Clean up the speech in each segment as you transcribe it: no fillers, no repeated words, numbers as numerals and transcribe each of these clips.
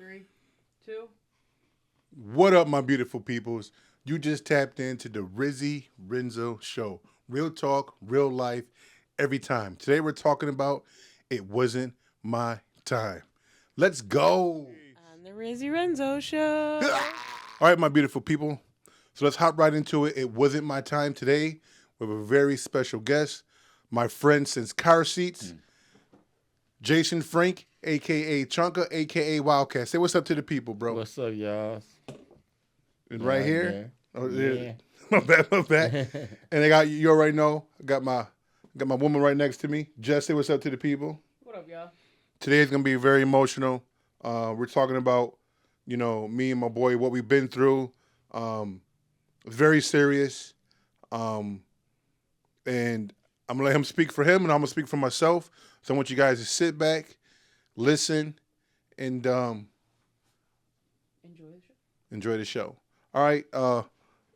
3, 2. What up, my beautiful peoples? You just tapped into the Rizzy Renzo Show. Real talk, real life, every time. Today we're talking about It Wasn't My Time. Let's go. On the Rizzy Renzo Show. All right, my beautiful people. So let's hop right into it. It wasn't my time today. We have a very special guest, my friend since car seats, Jason Frank, a.k.a. Chunka, a.k.a. Wildcat. Say what's up to the people, bro. What's up, y'all? And right here. There. Oh, Yeah. My bad. And I got you already know. I got my woman right next to me. Jess, say what's up to the people. What up, y'all? Today is gonna be very emotional. We're talking about, me and my boy, what we've been through. Very serious. And I'm gonna let him speak for him, and I'm gonna speak for myself. So I want you guys to sit back, listen, and enjoy the show. All right,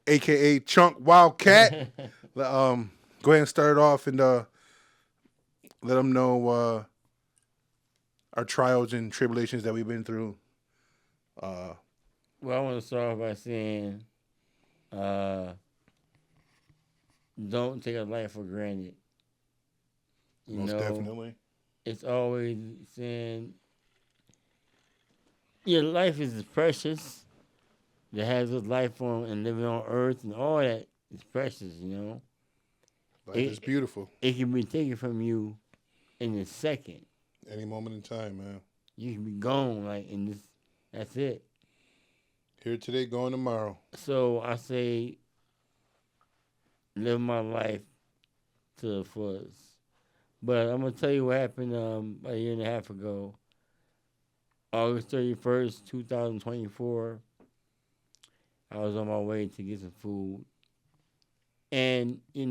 AKA Chunk Wildcat. Go ahead and start it off and let them know our trials and tribulations that we've been through. Well, I want to start off by saying, don't take a life for granted. Most definitely. It's always saying your life is precious. That has this life form and living on earth and all that is precious, Life is beautiful. It can be taken from you in a second. Any moment in time, man. You can be gone, that's it. Here today, going tomorrow. So I say, live my life to the fullest. But I'm going to tell you what happened a year and a half ago. August 31st, 2024. I was on my way to get some food. And, I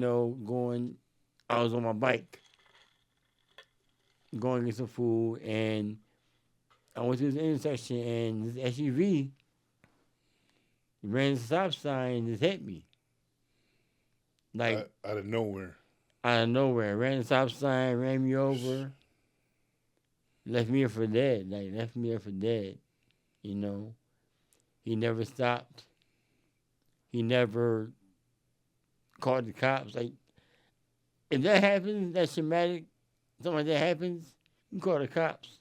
was on my bike going to get some food. And I went to this intersection and this SUV ran the stop sign and just hit me. Out of nowhere. Out of nowhere. Ran the stop sign, ran me over. Left me here for dead. Left me there for dead. He never stopped. He never called the cops. If that happens, that's traumatic, something like that happens, you call the cops.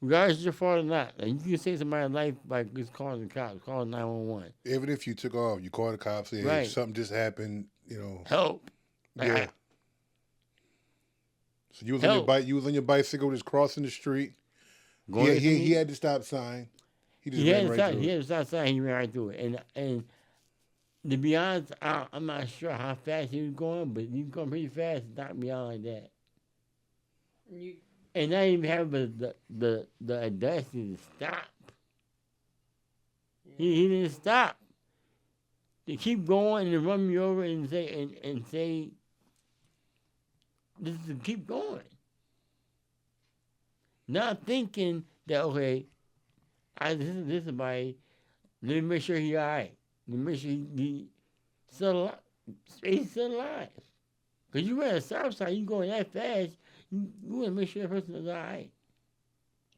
Regardless of your fault or not. You can save somebody's life by just calling the cops, calling 911. Even if you took off, you call the cops, say, right. Hey, something just happened, Help. Yeah. So you was on your bike, you was on your bicycle just crossing the street. He had the stop sign. He just ran right through it. He had the stop sign, he ran right through it. And to be honest, I'm not sure how fast he was going, but he was going pretty fast and knocked me out like that. And not even have the audacity to stop. Yeah. He didn't stop. To keep going and run me over and say this is keep going. Not thinking that this is somebody. Let me make sure he's all right. Let me make sure he's still alive. He's still alive. Because you ran a stop sign, you going that fast, you want to make sure that person is all right.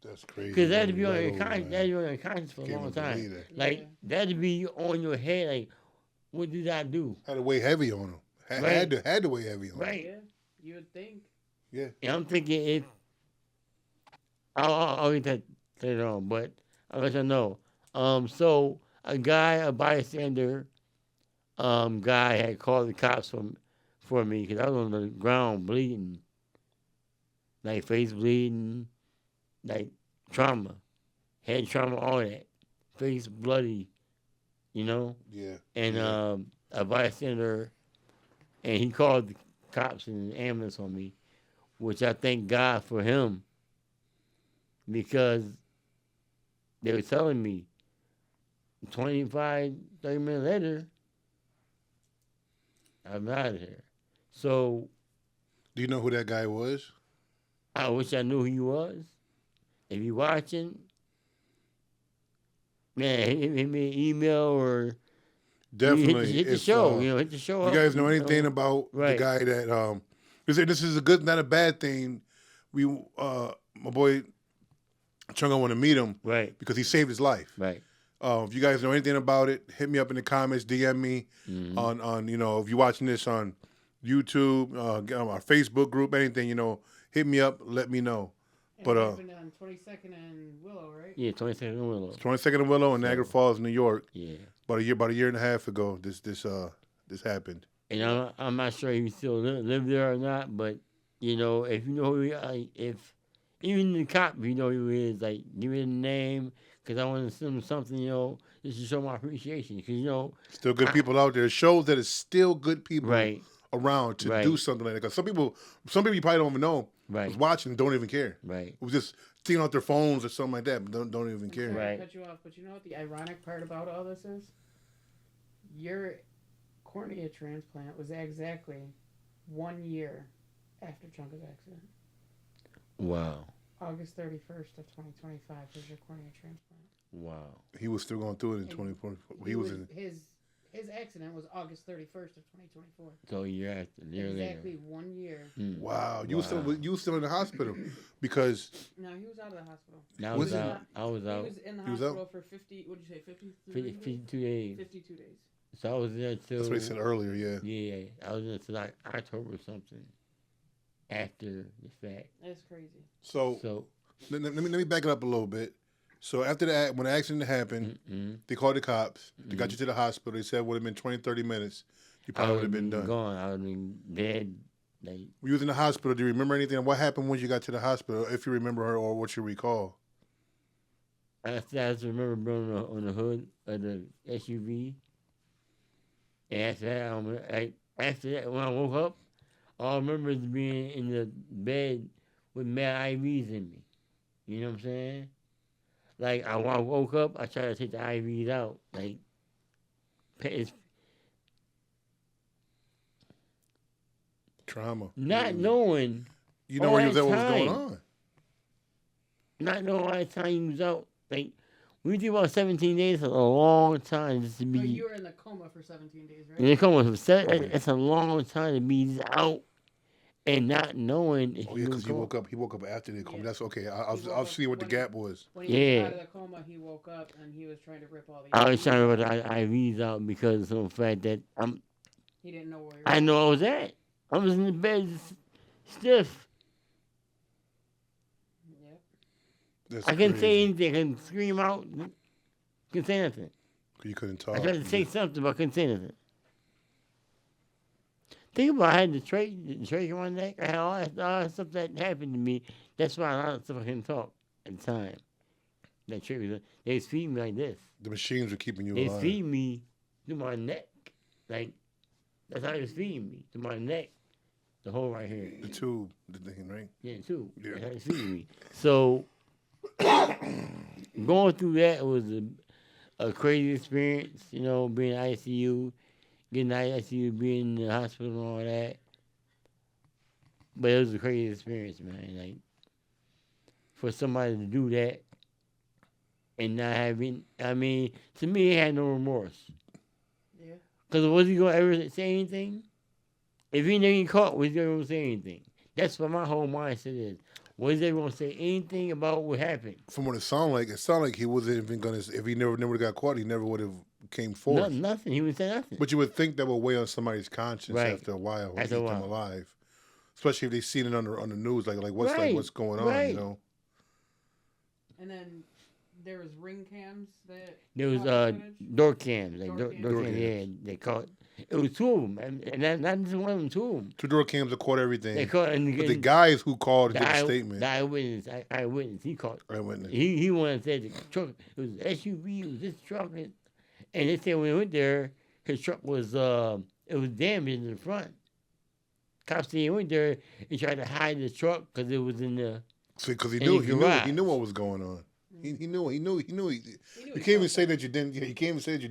That's crazy. Because that had to be on your conscience. That had to be on your conscience for a long time. That had to be on your head. What did I do? Had to weigh heavy on him. Had to weigh heavy on him. Right. Yeah, you would think. Yeah. And I'm thinking if I'll get that later on, but I'll let you know. So a bystander, guy had called the cops for me because I was on the ground bleeding, face bleeding, trauma, head trauma, all that, face bloody, Yeah. And a bystander, and he called the cops and the ambulance on me, which I thank God for him because they were telling me 25, 30 minutes later, I'm out of here. So. Do you know who that guy was? I wish I knew who he was. If you're watching, man, hit me an email or definitely hit the show. Hit the show. You guys know anything about the guy that this is a good, not a bad thing. My boy Chunga want to meet him Right. because he saved his life. Right. If you guys know anything about it, hit me up in the comments, DM me Mm-hmm. on if you're watching this on YouTube, on our Facebook group, anything, hit me up, let me know. And But it happened on 22nd and Willow, right? Yeah, 22nd Willow. 22nd of Willow in Niagara Falls, New York. Yeah. About a year and a half ago, this happened. And I'm not sure if he still live there or not, but if you know who if even the cop, if you know who he is, like give me the name, because I want to send him something, just to show my appreciation, because still good people out there. It shows that it's still good people right, around to right, do something like that. Because some people you probably don't even know right, was watching and don't even care. right, It was just taking out their phones or something like that, but don't even care. Sorry Right. to cut you off, but you know what the ironic part about all this is? Your cornea transplant was exactly 1 year after Chunka's accident. wow, August 31st of 2025 was your cornea transplant. wow. He was still going through it in And 2024. He was in. His accident was August 31st of 2024. So a year after, a year Exactly later. 1 year. Wow, you Wow. was still in the hospital because No, he was out of the hospital. I Was was he out. I was He out. was in the He was hospital for 50, what did you say, 53 days? 52 days. 52 days. So I was there till. that's what he said earlier. Yeah. Yeah, I was there till like October or something. After the fact. That's crazy. So let me back it up a little bit. So after that, when the accident happened, they called the cops. They got you to the hospital. They said it would have been 20, 30 minutes. You I probably would would have been done. gone. I would have been dead. Like, When you was in the hospital, do you remember anything? What happened when you got to the hospital, if you remember or what you recall? I just remember being on the hood of the SUV. And after that, when I woke up, all I remember is being in the bed with mad IVs in me. You know what I'm saying? Like, when I woke up, I tried to take the IVs out. Like, it's Trauma. not knowing, You know all where you was that at, what was going time. on. not knowing all the time you was out. Like, when you think about 17 days, it's a long time just to But be. you were in the coma for 17 days, right? And they come with it's a long time to be out and not knowing if Oh yeah, you because can go. he woke up after the coma. Yeah. That's okay. He I'll woke up see what the when he- gap was. When he was Yeah. out of the coma, he woke up and he was trying to rip all the I was IVs trying to out. get the IVs out because of the fact that He didn't know where he was. I know I was at. I was in the bed stiff. Yep. That's I couldn't say crazy. anything. I couldn't scream out. Couldn't say nothing. You couldn't talk. I tried to say something, but I couldn't say nothing. Think about it, I had the trach on my neck. I had all that stuff that happened to me. That's why a lot of stuff I couldn't talk at the time. That trach was, they was feeding me like this. The machines were keeping you They alive. feed me to my neck. Like, that's how they was feeding me, to my neck. The hole right here. The tube, the thing, right? Yeah, too. Yeah. That's how they was feeding me. So, going through that was a crazy experience, being in ICU, getting out of ICU, being in the hospital and all that. But it was a crazy experience, man. Like, for somebody to do that and not having, to me, he had no remorse. Yeah. Because was he going to ever say anything? If he never get caught, was he ever going to say anything? That's what my whole mindset is. Was they going to say anything about what happened? From what it sounded like he wasn't even gonna. If he never got caught, he never would have came forth. Nothing. He would say nothing. But you would think that would weigh on somebody's conscience Right. after a while, or After a keep them while. alive. Especially if they seen it on the news, like Right. what's going on, Right. And then there was ring cams that There was caught the footage. door cams. Like Door door, cams. door Door cams, cams. yeah. They caught. It was two of them. And not just one of them, two of them. 2 door cams that caught everything. They caught. And But the guys who called the and gave a eye- statement. The eyewitness, he caught. Eyewitness. He wanted to say the truck, it was SUV, it was this truck. And they said when he went there, his truck was, it was damaged in the front. Cops said he went there and tried to hide the truck because it was in the, Because he And knew you can ride. he knew what was going on. He knew. He knew You he can't even was say out that you didn't. You can't even say that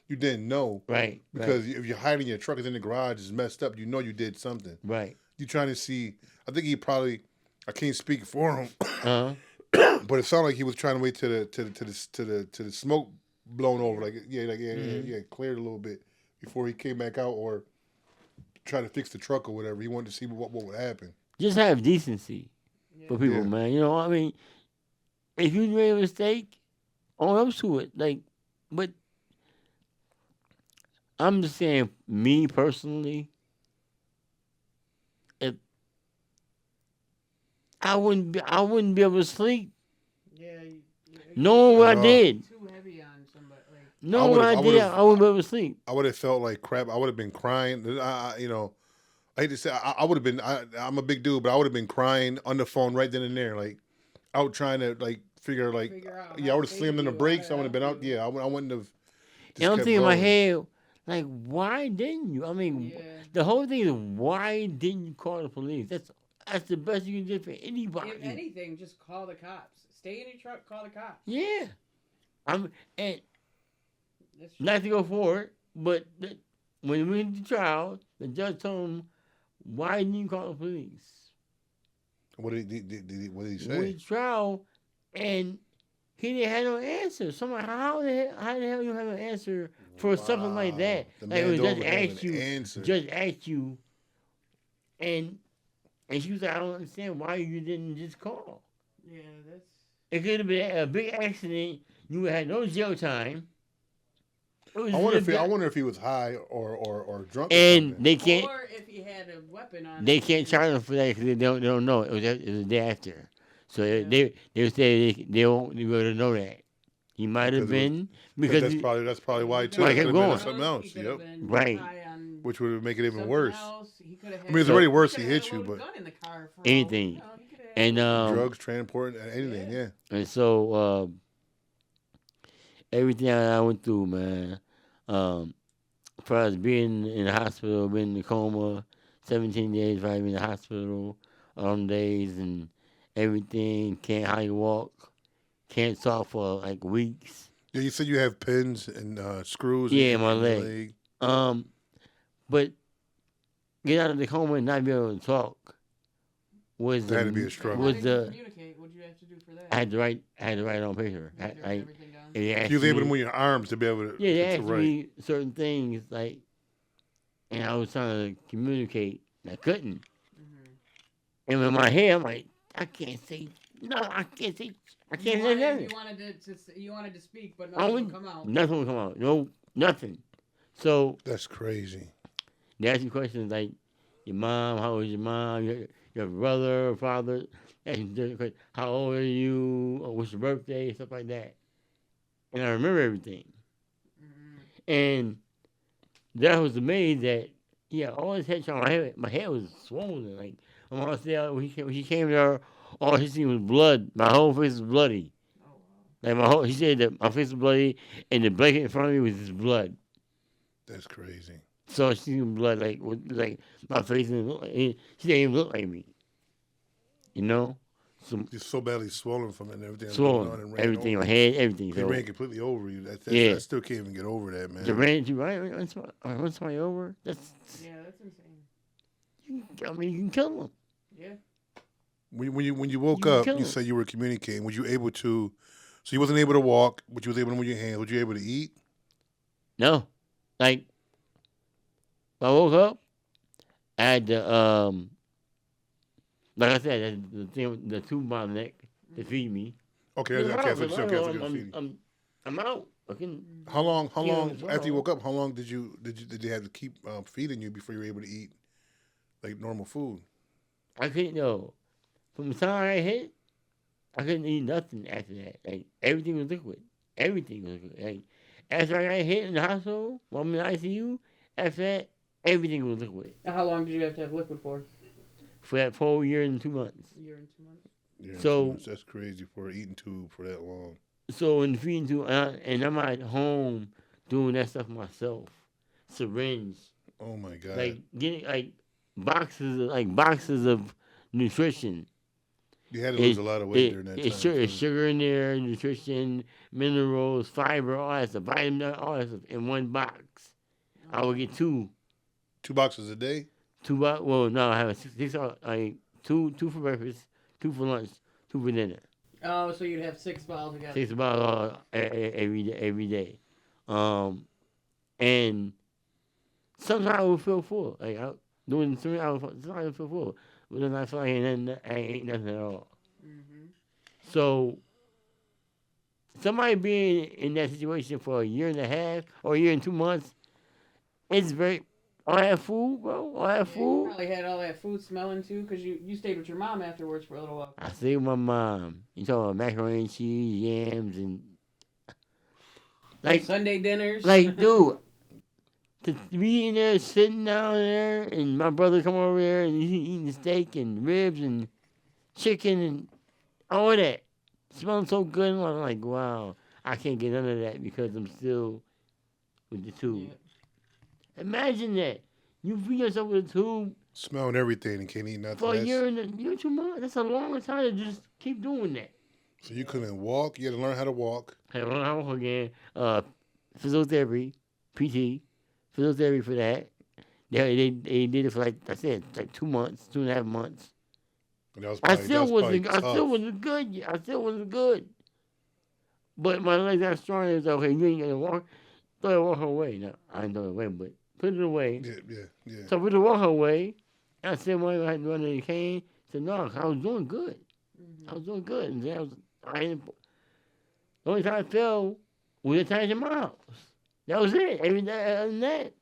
you didn't know. right. Because if you're hiding your truck is in the garage, it's messed up. You know you did something. Right. You're trying to see. I think he probably. I can't speak for him, Uh-huh. but it sounded like he was trying to wait to the smoke blown over, like cleared a little bit before he came back out or try to fix the truck or whatever. He wanted to see what would happen. Just have decency Yeah. for people, Yeah. man. if you made a mistake, own up to it. Like, but I'm just saying, me personally, if I wouldn't be able to sleep Yeah, knowing what I I know. did. too heavy on somebody. Like, Knowing what I did, I wouldn't be able to sleep. I would have felt like crap. I would have been crying. I hate to say, I would have been. I'm a big dude, but I would have been crying on the phone right then and there, like out trying to like figure out yeah, I how would have to slammed on the save you, brakes. I how would have to been help out. you. Yeah, I wouldn't have just And I'm kept thinking in my going. head, like, why didn't you? I mean, Yeah. the whole thing is, why didn't you call the police? That's the best you can do for anybody. If anything, just call the cops. Stay in your truck, call the cops. Yeah. And That's true. not to go forward, but when we went to trial, the judge told him, why didn't you call the police? What did he say? We went to trial, and he didn't have no answer. So I'm like, how the hell you have an answer for something like that? The Like, man when don't judge have asked an you, answer. judge asked you, and she was like, I don't understand why you didn't just call. Yeah, that's. It could have been a big accident. You would have had no jail time. I wonder if he was high or drunk. Or And something. they can't. Or if he had a weapon on. They him. can't charge them for that because they don't know. It was the day after. So Yeah. they would say they won't be able to know that. He might have been because that's probably why too. Why It he could kept have been going. something else. He could have Yep. been Right. high on Which would make it even something worse. else. He could have had. I mean, it's So- already worse. He He could have hit had a you, loaded but gun in the car for anything. He could have had And drugs, transport, anything. Yeah. Yeah. and so everything I went through, man. As far as being in the hospital, being in the coma, 17 days right in the hospital, days and everything, can't hardly walk, can't talk for like weeks. Yeah, you said you have pins and screws. Yeah, in my your leg. But get out of the coma and not be able to talk was That had to be a struggle. How was did you the communicate? What did you have to do for that? I had to write it on paper. You had to write Like everything down. they asked You was able to me- move your arms to be able to. Yeah, they to asked write. me certain things like, and I was trying to communicate, and I couldn't. Mm-hmm. And in my head, I'm like, I can't say no, I can't say nothing. You wanted to speak, but I nothing would- would come out. Nothing would come out. No, nothing. So That's crazy. they ask you questions like, your mom, how old is your mom? Your brother or father? Ask you different questions. How old are you? Or what's your birthday? Stuff like that. And I remember everything. Mm-hmm. And that was amazed that all his head shot. My head was swollen. Like my mom said, when he came there, all he seen was blood. My whole face was bloody. Oh wow. Like he said that my face was bloody, and the blanket in front of me was just blood. That's crazy. So she seen blood, like my face didn't look like. She didn't even look like me. You know, You're so badly swollen from it and everything. that's swollen, going on and ran everything, over my you. head, everything. He So ran completely over you. Yeah. I still can't even get over that, man. the ran you right. Run somebody over. That's Yeah, that's insane. I mean, you can kill them. Yeah. When you woke You up, kill you him. said you were communicating. Was you able to? So you wasn't able to walk, but you was able to move your hands. Was you able to eat? No, like I woke up, I had to like I said, the thing, the tube in my neck to feed me. Okay, I'm okay, out, okay, I'm okay, out, okay. I'm out. I can. How long? How Yeah, long as after you well. woke up? How long did they have to keep feeding you before you were able to eat like normal food? I couldn't know. From the time I hit, I couldn't eat nothing after that. Like everything was liquid. Everything was liquid. Like after I got hit in the hospital, while I'm in the ICU, after that, everything was liquid. How long did you have to have liquid for? For that whole year and 2 months. A year and 2 months. Yeah, So- that's crazy for an eating tube for that long. So in the feeding tube, and I'm at home doing that stuff myself. Syringe, Oh my god! like getting boxes of nutrition. You had to lose a lot of weight during that time. It's too. sugar in there, nutrition, minerals, fiber, all that stuff, vitamin, all that stuff in one box. I would get 2 2 boxes a day. box. Well, no, I have two for breakfast, 2 for lunch, 2 for dinner. Oh, so you'd have 6 bottles together. 6 bottles every day. And sometimes I would feel full. Like doing something, sometimes I would feel full. But then I feel like I ain't nothing at all. Mm-hmm. So somebody being in that situation for a year and a half or a year and 2 months, it's very. All that food, bro. All that Yeah, you food. probably had all that food smelling too, because you stayed with your mom afterwards for a little while. I stayed with my mom. You talking about macaroni and cheese, yams, and like, Sunday dinners. dude, to be in there sitting down there, and my brother come over there and he's eating steak and ribs and chicken and all of that, smelling so good. And I'm like, wow, I can't get none of that because I'm still with the tube. Yeah. Imagine that you feed yourself with a tube Smelling everything and can't eat nothing. for a year and 2 months. That's a long time to just keep doing that. So you couldn't walk. You had to learn how to walk. Hey, run out again. Physiotherapy, PT, physiotherapy for that. They did it for like I said, like 2 months, 2.5 months. And that was I probably, still wasn't. I tough. still wasn't good. I still wasn't good. But my legs got strong. It's okay. You ain't gonna walk. Throw the walker away. No, I didn't throw it away, but put it away. Yeah. So I put the walker away. And I said, "When I had to run in the cane." I said, "No, I was doing good. I was doing good." And then the only time I fell was the times in my house. That was it. Every day other than that,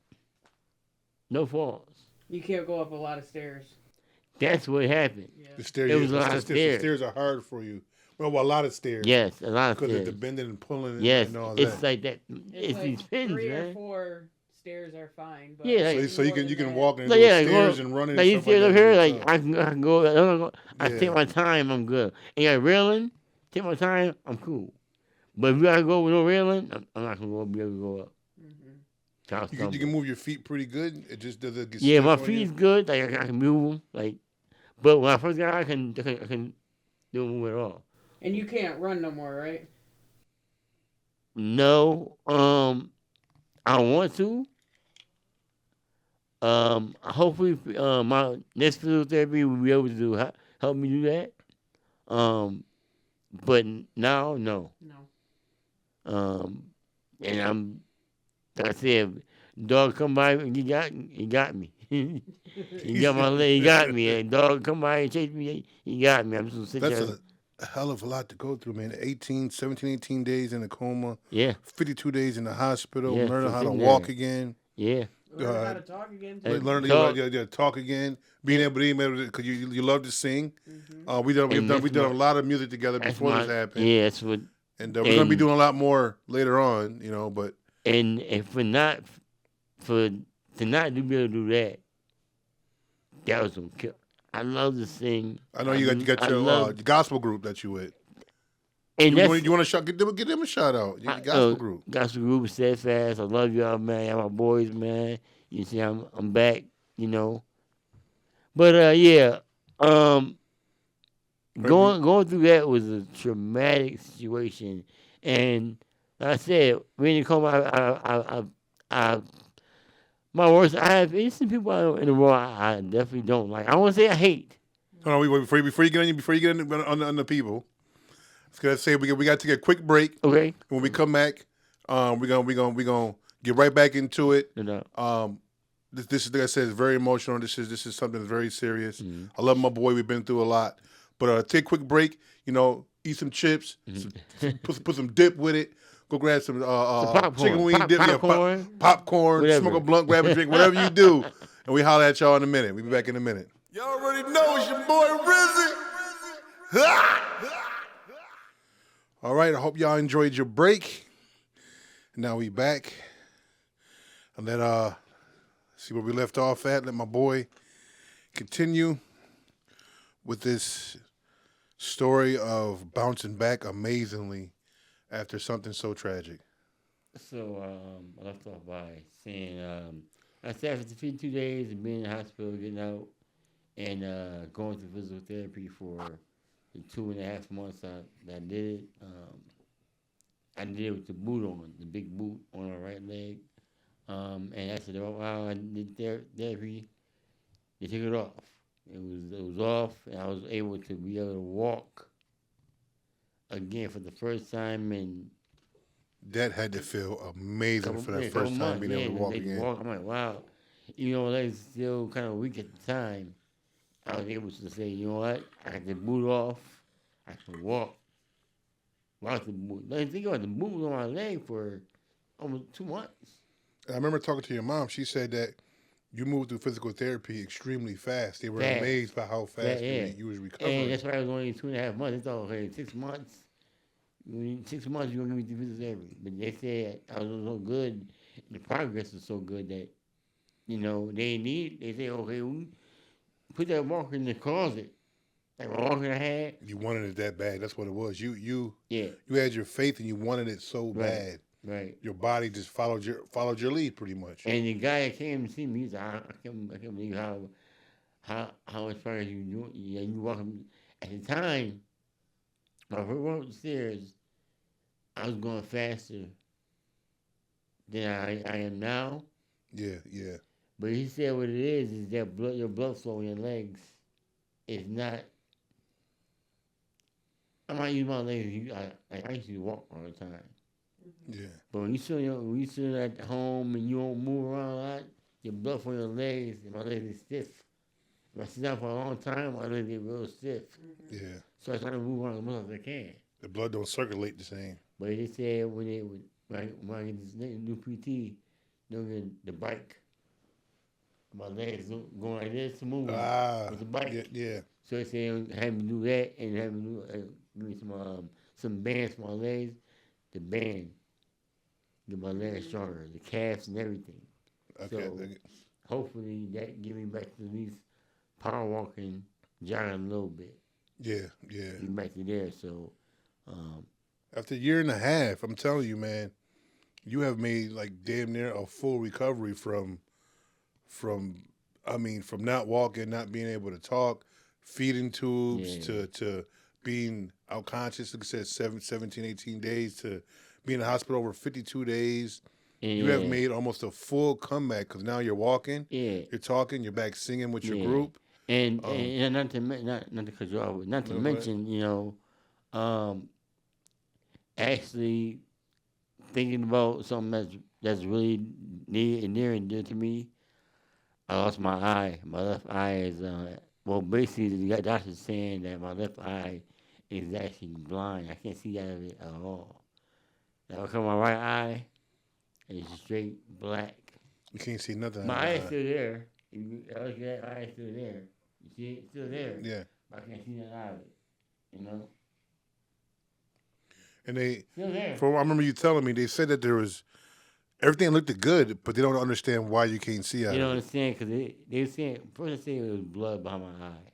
no falls. You can't go up a lot of stairs. That's what happened. Yeah. The stairs. It was a lot of The stairs. stairs are hard for you. Well, a lot of stairs. Yes, a lot of Because of stairs. the bending and pulling Yes, and all it's that. like that. It's like these pins, 3 or man. 4 stairs are fine. But Yeah, like- So you can walk and Like, go yeah, stairs go- and running. Like and you stuff like stairs up that. here, It's like tough. I can go. I Yeah. take my time. I'm good. And yeah, railing, take my time. I'm cool. But if you gotta go with no railing, I'm not gonna be able to go up. So I'll You can stumble. move your feet pretty good. It just doesn't get Yeah, stiff my on feet's you. good. Like I can move them. Like, but when I first got out, I can do move at all. And you can't run no more, right? No, I want to. Hopefully, my next physiotherapy will be able to help me do that. But now, no. No. And like I said, dog come by and he got me. He got my leg, he got me. And dog come by and chase me, he got me. I'm just gonna sit That's there. a hell of a lot to go through, man. 17, 18 days in a coma. Yeah, 52 days in the hospital. Yeah, Learning for how to sitting walk there. again. yeah. Learn how to talk again. Hey, Learning talk. to talk again. Being able to, because you love to sing. Mm-hmm. We And done that's a lot of music together That's before this my happened. yeah. That's what. And we're gonna be and- doing a lot more later on, but And for to not be able to do that, that was some kill. I love to sing. I know you got I your love- gospel group that you with. and You that's want to get them a shout out. Your gospel group. Gospel group, steadfast. I love y'all, man. Y'all my boys, man. You see, I'm back. But yeah, going through that was a traumatic situation, and like I said, when you come, I my worst. I have some people in the world I definitely don't like. I don't want to say I hate. Hold on, before you get on the people, I was gonna say we got to take a quick break. Okay. When we come back, we're gonna get right back into it. No. This is, like I said, is very emotional. This is something that's very serious. Mhm. I love my boy. We've been through a lot, but take a quick break. Eat some chips, put some dip with it. Go grab some popcorn. chicken wing dip, Popcorn. popcorn. Whatever. Smoke a blunt, grab a drink, whatever you do, and we holler at y'all in a minute. We'll be back in a minute. Y'all already know it's your boy Rizzy. All right, I hope y'all enjoyed your break. Now we back, and let see where we left off at. Let my boy continue with this story of bouncing back amazingly after something so tragic. So I left off by saying I stayed after 52 days of being in the hospital, getting out, and going through physical therapy for the 2.5 months that I did it. I did it with the boot on, the big boot on my right leg. And after the while I did therapy, they took it off. It was off, and I was able to be able to walk again for the first time in That had to feel amazing for that couple first time months, being able to walk again. I'm like, wow. Even though my legs still kind of weak at the time, I was able to say, you know what? I got the boot off. I can walk Watch the boot. Like, think about the boot was on my leg for almost 2 months. I remember talking to your mom. She said that you moved through physical therapy extremely fast. They were Fast. amazed by how fast Yeah. you was recovering. And that's why I was only 2.5 months. They thought, okay, 6 months. 6 months you're gonna be through physical therapy. But they said I was so good, the progress was so good that, they say, okay, we put that walker in the closet. Like a walker I had. You wanted it that bad. That's what it was. You Yeah. had your faith and you wanted it so bad. Right. Your body just followed your lead pretty much. And the guy that came to see me, he said, I can't believe how much far you do. Yeah, you walking. At the time, when I first walked the stairs, I was going faster than I am now. Yeah. But he said what it is that your blood flow in your legs is not. I might use my legs. I used to walk all the time. Yeah. But when you sit at home and you don't move around a lot, your blood from your legs and my legs is stiff. If I sit down for a long time, my legs get real stiff. Yeah. So I try to move around as much as I can. The blood don't circulate the same. But they said when I get this new PT, the bike, my legs going like this to move with the bike. Yeah. So they said have me do that and have me give me some bands for my legs. The band get my legs stronger, the calves and everything. Okay. So hopefully that give me back to at least power walking, jogging a little bit. Yeah. Get back to there. So after a year and a half, I'm telling you, man, you have made like damn near a full recovery from not walking, not being able to talk, feeding tubes to being unconscious, like I said, 17, 18 days, to being in the hospital over 52 days. You have made almost a full comeback because now you're walking, you're talking, you're back singing with your group. And not to cut you off, not to mention, actually thinking about something that's really near and dear to me. I lost my eye. My left eye is basically the doctor's saying that my left eye is actually blind. I can't see out of it at all. Now, look at my right eye, it's straight black. You can't see nothing. My eye is still there. If you look at that eye, is still there. You see it? It's still there. Yeah. But I can't see nothing out of it. And they, still there. I remember you telling me, they said that there was, everything looked good, but they don't understand why you can't see out of it. They don't understand because they were saying, first they said it was blood behind my eye,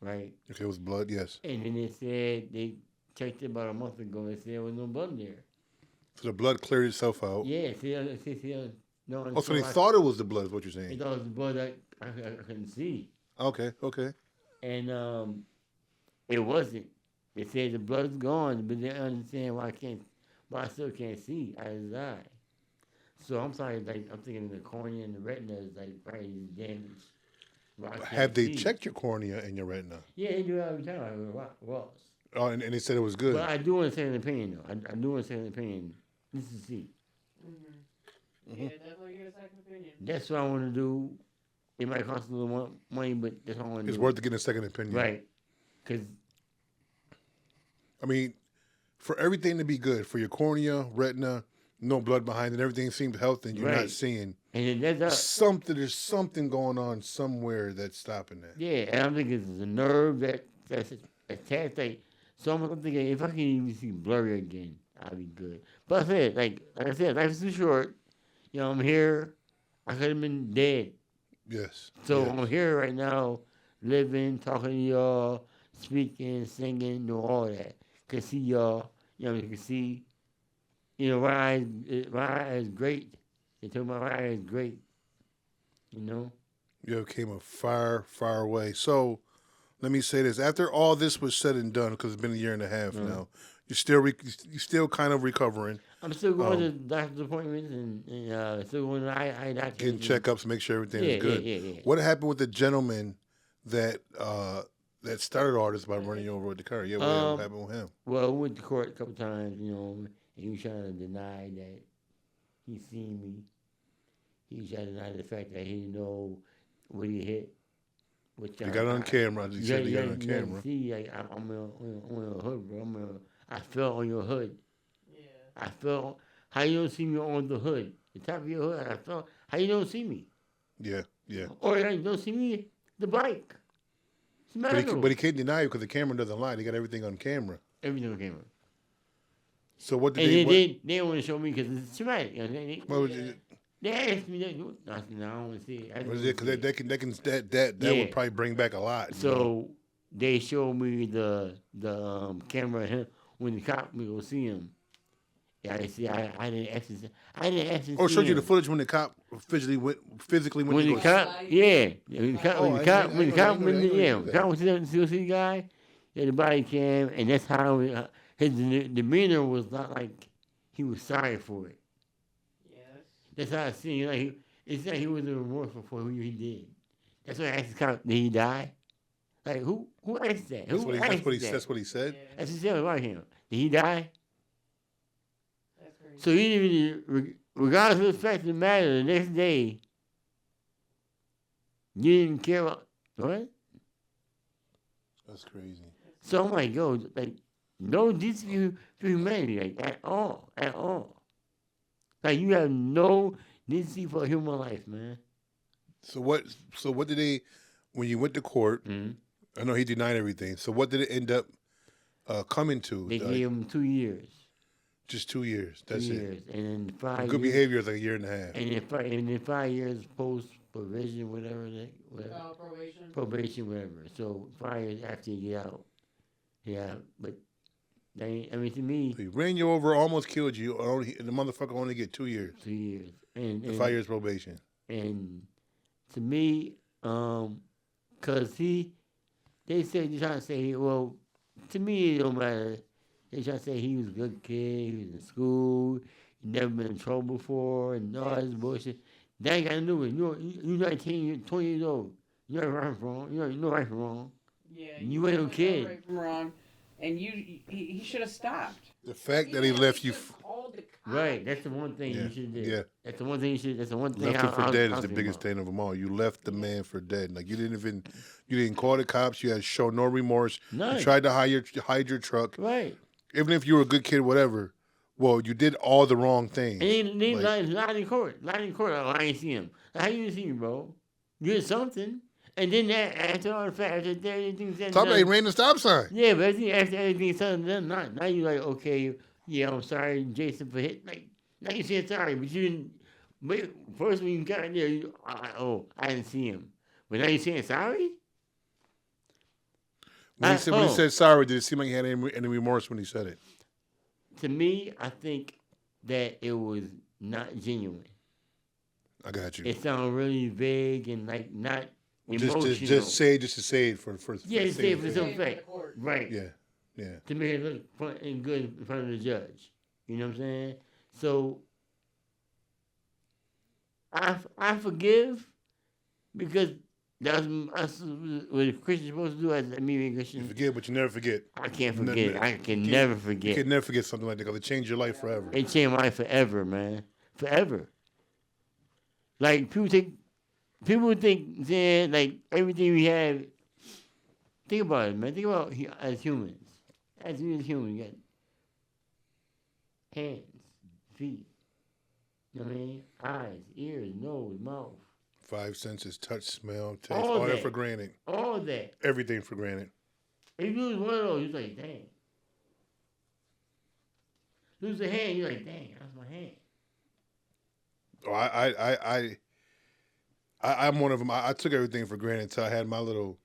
right? Okay, it was blood, yes. And then they said, they checked it about a month ago, they said there was no blood there. So the blood cleared itself out. Yeah, no. Oh, so they thought it was the blood, is what you're saying? They thought it was the blood that I couldn't see. Okay. And it wasn't. They said the blood's gone, but they don't understand why I still can't see out of his eye. So I'm sorry, I'm thinking the cornea and the retina is probably damaged. Have they checked your cornea and your retina? Yeah, they do it every time. Ross. Oh, and they said it was good. But I do want to say an opinion, though. I do want to say an opinion. This is see. Yeah, definitely get a second opinion. That's what I want to do. It might cost a little more money, but that's what I want to do. It's worth to get a second opinion. Right. Because, for everything to be good, for your cornea, retina, no blood behind it, everything seems healthy and you're not seeing. And there's something going on somewhere that's stopping that. Yeah, and I'm thinking it's a nerve that's attached. So I'm thinking if I can even see blurry again, I'll be good. But like I said, life is too short. I'm here. I could have been dead. Yes. So I'm here right now, living, talking to y'all, speaking, singing, doing all that. Can see y'all. You can see. My eye is great. They told me my eye is great. You came a far, far way. So, let me say this: after all this was said and done, because it's been a year and a half now, you're still kind of recovering. I'm still going to doctor's appointments and still going to eye doctor. Getting checkups, make sure everything is good. Yeah. What happened with the gentleman that started all this by running you over with the car? Yeah, what happened with him? Well, we went to court a couple times, and he was trying to deny that he seen me. He was trying to deny the fact that he didn't know what he hit. You got it on camera. You said you got it on camera. See, I'm in a hood, bro. I fell on your hood. Yeah. I fell. How you don't see me on the hood? The top of your hood. I fell. How you don't see me? Yeah, yeah. Or you don't see me? The bike. It's But he can't deny it because the camera doesn't lie. They got everything on camera. Everything on camera. So what did And they? then they want to show me because it's traumatic. You know, What was it? they asked me that. I said, no, I don't want to see it. I don't Was wanna it because see it. that Yeah. would probably bring back a lot. So they showed me the camera of him when the cop we go see him. Yeah, I see. I didn't actually. Or see showed you him. the footage when the cop physically went When to the go. cop, yeah, when the cop, Oh, when the cop, when the cop, I when know the, that. yeah, when the cop was there to see the guy, yeah, the body cam, and that's how his demeanor was not like he was sorry for it. Yes. That's how I see it. Like it's like he was remorseful for who he did. That's why I asked the cop, did he die? Like who asked that? That's Who what he asked that? That's what he said. Yeah. That's just about him. Did he die? That's crazy. So he didn't, regardless of the fact of the matter, the next day, you didn't care about what? That's crazy. So I'm like, yo, like, no decency for humanity, like, at all. Like, you have no decency for human life, man. So what did they? When you went to court, Mm-hmm. I know he denied everything. So what did it end up coming to? They gave him 2 years. Just 2 years. That's 2 it. years. And then 5 Good years. behavior is like a year and a half. And then 5 years post probation, whatever. Probation. Whatever. So 5 years after you get out. Yeah, but I mean, to me, He ran you over, almost killed you. The motherfucker only get 2 years. 2 years. And 5 years probation. And to me, cause they said, they trying to say, well, to me it don't matter. They trying to say he was a good kid, he was in school, he never been in trouble before, and all this bullshit. That ain't got to do with it. You're 19, 20 years old. You know right from wrong. You know right from wrong. Yeah. You ain't no kid. Right from wrong. And he should have stopped. The fact that he left you. Called the cops. Right, that's the one thing you should have did. Yeah. That's the one thing you should. That's the one thing. Left him for dead is the thinking biggest about. thing of them all. You left the man for dead. Like you didn't call the cops. You had show no remorse. None. You tried to hide your truck. Right. Even if you were a good kid, whatever. Well, you did all the wrong things. And then lied in court. Lied in court. Oh, I ain't see him. How you didn't see me, bro? You did something. And then after all the fact, after everything's said and Talk about he done. ran the stop sign. Yeah, but after everything's said and done, now you like, okay, yeah, I'm sorry, Jason, for hitting. Like, now you said sorry, but you didn't. But first when you got in there, I didn't see him. But now you saying sorry? When he said sorry, did it seem like he had any remorse when he said it? To me, I think that it was not genuine. I got you. It sounded really vague and like not emotional. Just say it to say it for Yeah, just say it for some Say it fact. for the court. Right. Yeah. To make it look fun and good in front of the judge. You know what I'm saying? So I forgive because that's what a Christian's supposed to do as a me Christian. You forget, but you never forget. I can't forget. I can never forget. You can never forget something like that because it changed your life forever. It changed my life forever, man. Forever. Like people think saying like everything we have. Think about it, man. Think about as humans. As we as humans, you got hands, feet. You know what I mean? Eyes, ears, nose, mouth. 5 senses: touch, smell, taste. All All that that. for granted. All that. Everything for granted. If you lose one of those, you're like, dang. Lose a hand, you're like, dang, that's my hand. Oh, I'm one of them. I took everything for granted until I had my little.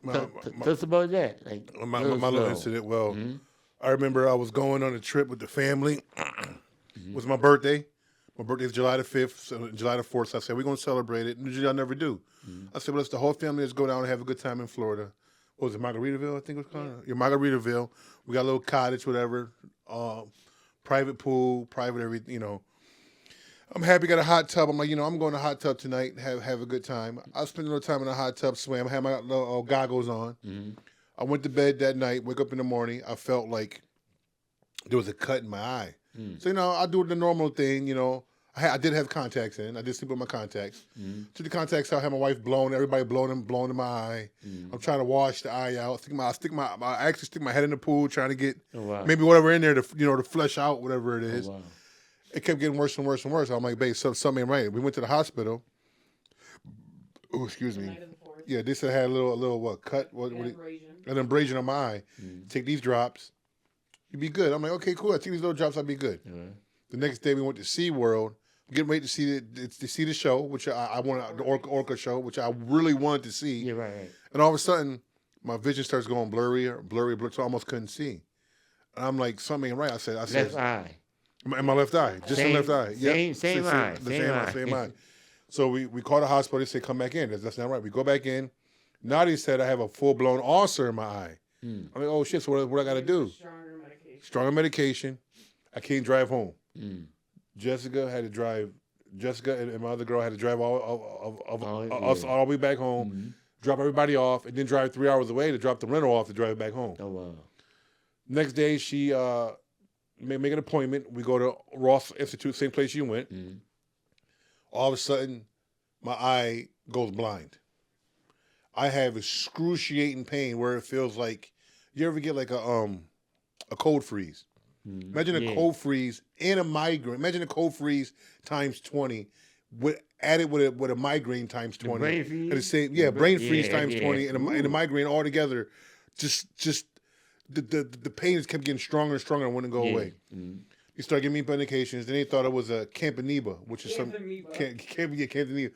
Tell us about that. Like My little incident. Well, I remember I was going on a trip with the family. It was my birthday. My birthday is July the 5th, so July the 4th. So I said, we're going to celebrate it. Usually I never do. I said, well, let's the whole family, let's go down and have a good time in Florida. What was it, Margaritaville, I think it was called? Yeah, Margaritaville. We got a little cottage, whatever. Private pool, private everything, you know. I'm happy, got a hot tub. I'm like, I'm going to hot tub tonight, have a good time. I spent a little time in the hot tub, swam. I had my little goggles on. I went to bed that night, wake up in the morning. I felt like there was a cut in my eye. So, I do the normal thing, I did have contacts in. I did sleep with my contacts. Mm-hmm. Took the contacts out. Had my wife blown. Everybody blown in my eye. Mm-hmm. I'm trying to wash the eye out. I actually stick my head in the pool, trying to get maybe whatever in there to flush out whatever it is. Oh, wow. It kept getting worse and worse and worse. I'm like, babe, something ain't right. We went to the hospital. Oh, excuse me. Yeah, they said I had a little cut, an abrasion on my eye. Mm-hmm. Take these drops, you'd be good. I'm like, okay, cool. I take these little drops, I'll be good. Mm-hmm. The next day we went to SeaWorld. Getting ready to see the show, which I wanted, the orca show, which I really wanted to see. Yeah, right. And all of a sudden, my vision starts going blurry, so I almost couldn't see. And I'm like, something ain't right. I said, left eye. In my left eye, just in the left eye. Same eye. Same eye. So we called the hospital. They said, come back in. That's not right. We go back in. Now they said I have a full-blown ulcer in my eye. I'm like, oh, shit, so what I got to do? Stronger medication. I can't drive home. Jessica and my other girl had to drive all the way back home, drop everybody off, and then drive 3 hours away to drop the rental off to drive back home. Oh, wow. Next day, she make an appointment. We go to Ross Institute, same place you went. All of a sudden, my eye goes blind. I have excruciating pain where it feels like, you ever get like a cold freeze? Imagine a cold freeze and a migraine. Imagine a cold freeze times 20, added with a migraine times 20. Brain freeze? And the same, brain freeze times 20 and a migraine all together. Just the pain just kept getting stronger and stronger and wouldn't go away. They started giving me medications. Then they thought it was a Campamoeba, which is Campamoeba.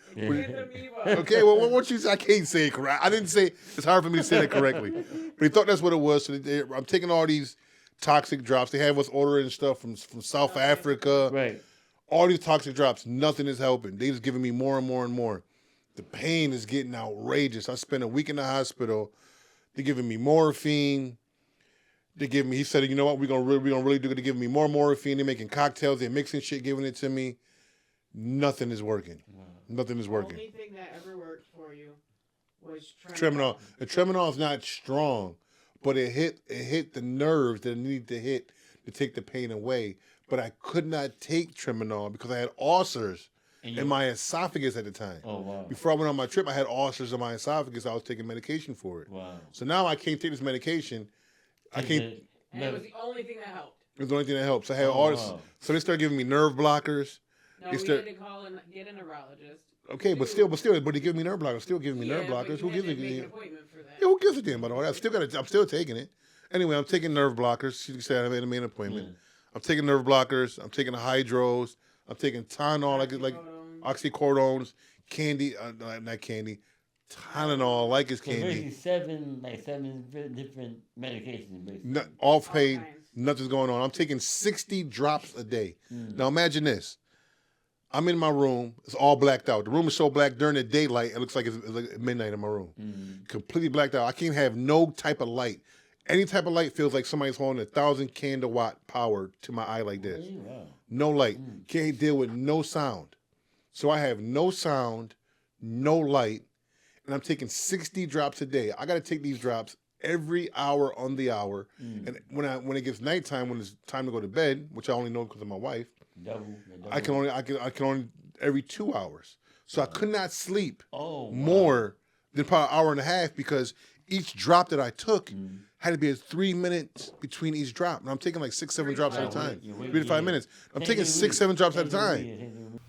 Okay, well, what you say? I can't say it correct. I didn't say it's hard for me to say that correctly. But they thought that's what it was. So I'm taking all these toxic drops. They have us ordering stuff from South Africa. Right. All these toxic drops, nothing is helping. They just giving me more and more and more. The pain is getting outrageous. I spent a week in the hospital. They're giving me morphine. He said, you know what, we're gonna really do it. They're giving me more morphine. They're making cocktails. They're mixing shit, giving it to me. Nothing is working. Wow. Nothing is working. The only thing that ever worked for you was Treminol. The Treminol is not strong, but it hit the nerves that it needed to hit to take the pain away. But I could not take Treminol because I had ulcers in my esophagus at the time. Oh, wow. Before I went on my trip, I had ulcers in my esophagus. I was taking medication for it. Wow. So now I can't take this medication. I can't. And it was the only thing that helped. It was the only thing that helped. So I had all this. Wow. So they started giving me nerve blockers. No, we had to call and get a neurologist. Okay, but they give me nerve blockers. Still giving me nerve blockers. Who gives a damn? Yeah, who gives a damn about all that? I'm still taking it. Anyway, I'm taking nerve blockers. She said I made an appointment. I'm taking nerve blockers. I'm taking the hydros. I'm taking Tylenol, like oxycordones, candy, not candy, Tylenol, like it's candy. Seven different medications. Basically. Off pain, nothing's going on. I'm taking 60 drops a day. Now imagine this. I'm in my room. It's all blacked out. The room is so black during the daylight, it looks like it's like midnight in my room. Completely blacked out. I can't have no type of light. Any type of light feels like somebody's holding 1,000 candle watt power to my eye like this. Wow. No light. Can't deal with no sound. So I have no sound, no light, and I'm taking 60 drops a day. I got to take these drops every hour on the hour. And when it gets nighttime, when it's time to go to bed, which I only know because of my wife, double. I can only every 2 hours. So I could not sleep more than probably an hour and a half because each drop that I took had to be at 3 minutes between each drop. And I'm taking like 6, 7 drops at a time. 3 to 5 minutes. I'm taking 6, 7 drops at a time.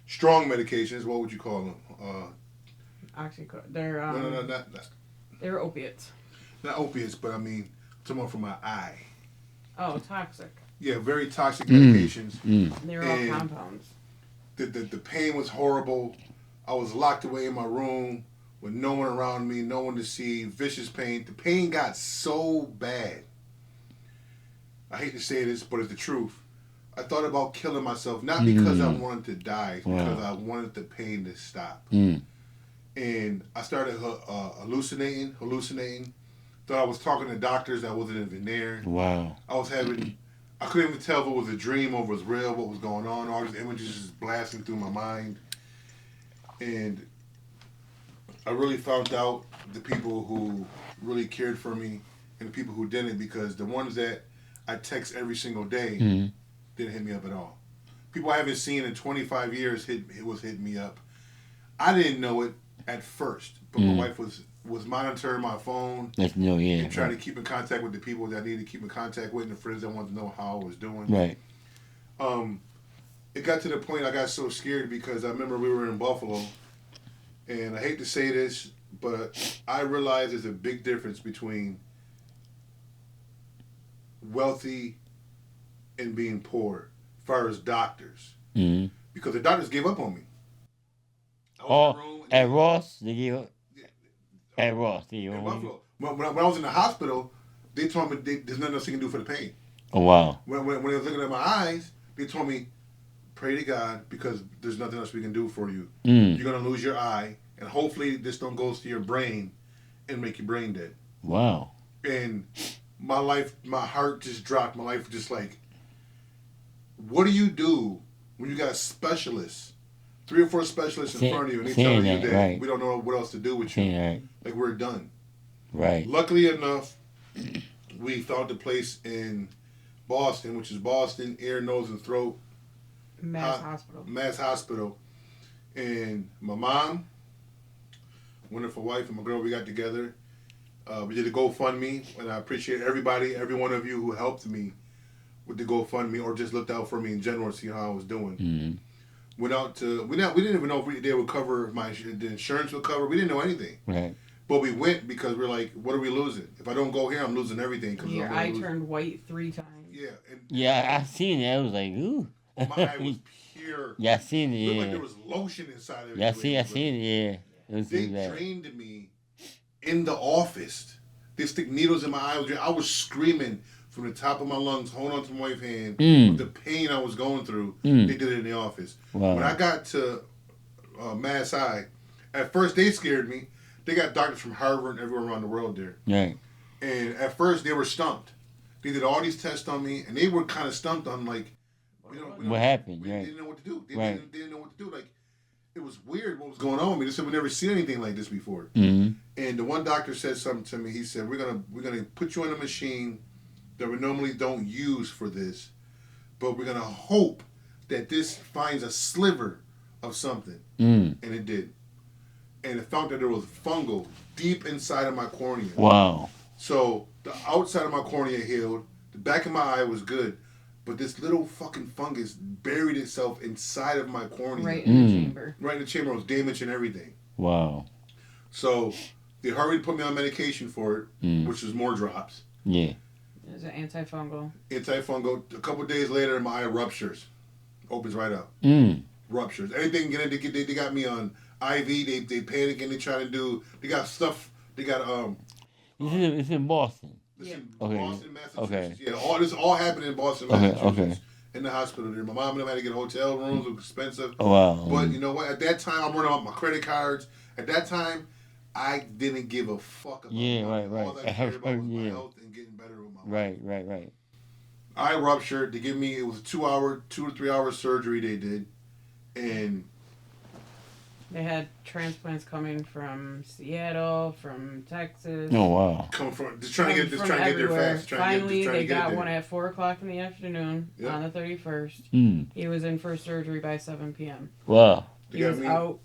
Strong medications, what would you call them? They're No. they're opiates. Not opiates, but I mean, I'm talking about for my eye. Oh, toxic. Yeah, very toxic medications. They're all compounds. The pain was horrible. I was locked away in my room with no one around me, no one to see, vicious pain. The pain got so bad. I hate to say this, but it's the truth. I thought about killing myself, not because I wanted to die, it's because I wanted the pain to stop. And I started hallucinating. Thought I was talking to doctors that wasn't even there. Wow. I couldn't even tell if it was a dream or if it was real, what was going on. All these images just blasting through my mind. And I really found out the people who really cared for me and the people who didn't, because the ones that I text every single day didn't hit me up at all. people I haven't seen in 25 years was hitting me up. I didn't know it at first, but my wife was monitoring my phone. That's new, yeah. And trying to keep in contact with the people that I needed to keep in contact with and the friends that wanted to know how I was doing. Right. It got to the point I got so scared because I remember we were in Buffalo, and I hate to say this, but I realized there's a big difference between wealthy and being poor as far as doctors. Mm-hmm. Because the doctors gave up on me. At Ross? They gave up? At Ross. In Buffalo. When I was in the hospital, they told me there's nothing else they can do for the pain. Oh, wow. When they was looking at my eyes, they told me, pray to God because there's nothing else we can do for you. You're going to lose your eye, and hopefully this don't go to your brain and make your brain dead. Wow. And my heart just dropped. My life just like, what do you do when you got a specialist, 3 or 4 specialists in front of you, and they tell you that right. we don't know what else to do with you? Right. Like, we're done. Right. Luckily enough, we found a place in Boston, which is Boston Ear, Nose, and Throat Mass Hospital. Mass Hospital. And my mom, wonderful wife, and my girl, we got together. We did a GoFundMe, and I appreciate every one of you who helped me with the GoFundMe or just looked out for me in general to see how I was doing. Mm-hmm. We didn't even know if they would cover the insurance would cover. We didn't know anything. Right. But we went because we're like, what are we losing? If I don't go here, I'm losing everything. Your eye turned white 3 times. Yeah. Yeah, I seen it. I was like, ooh. My eye was pure. Yeah, I seen it. Yeah. It looked like there was lotion inside of it. Yeah, I seen it. Yeah. They drained me in the office. They stick needles in my eye. I was screaming from the top of my lungs, holding on to my wife's hand. With the pain I was going through, they did it in the office. Wow. When I got to Mass Eye, at first they scared me. They got doctors from Harvard and everywhere around the world there. Right. And at first they were stumped. They did all these tests on me, and they were kind of stumped on like, what happened? They right. didn't know what to do. They right. didn't know what to do. Like, it was weird what was going on with me. They said we never seen anything like this before. Mm-hmm. And the one doctor said something to me. He said, we're gonna put you in a machine that we normally don't use for this, but we're gonna hope that this finds a sliver of something. And it did. And it found that there was fungal deep inside of my cornea. Wow. So the outside of my cornea healed. The back of my eye was good. But this little fucking fungus buried itself inside of my cornea. Right in the chamber. Right in the chamber. It was damaging everything. Wow. So they hurried to put me on medication for it, which was more drops. Yeah. It was an antifungal. Antifungal. A couple of days later, my eye ruptures. Opens right up. Ruptures. Anything get in, they got me on IV. They panic and they try to do. They got stuff. They got It's in Boston. It's in Okay. Boston, Massachusetts. Okay. Yeah, this all happened in Boston, Okay. Massachusetts. Okay. In the hospital there. My mom and them had to get hotel rooms. It was expensive. Oh, wow. But you know what? At that time, I'm running off my credit cards. At that time, I didn't give a fuck about right. All I cared about was my health and getting better with my life. Right. I ruptured. They give me, it was a 2 to 3 hour surgery they did. And they had transplants coming from Seattle, from Texas. Oh, wow. Coming from, just trying to get there fast. Finally, they got one at 4 o'clock in the afternoon on the 31st. He was in for surgery by 7 p.m. Wow. He was out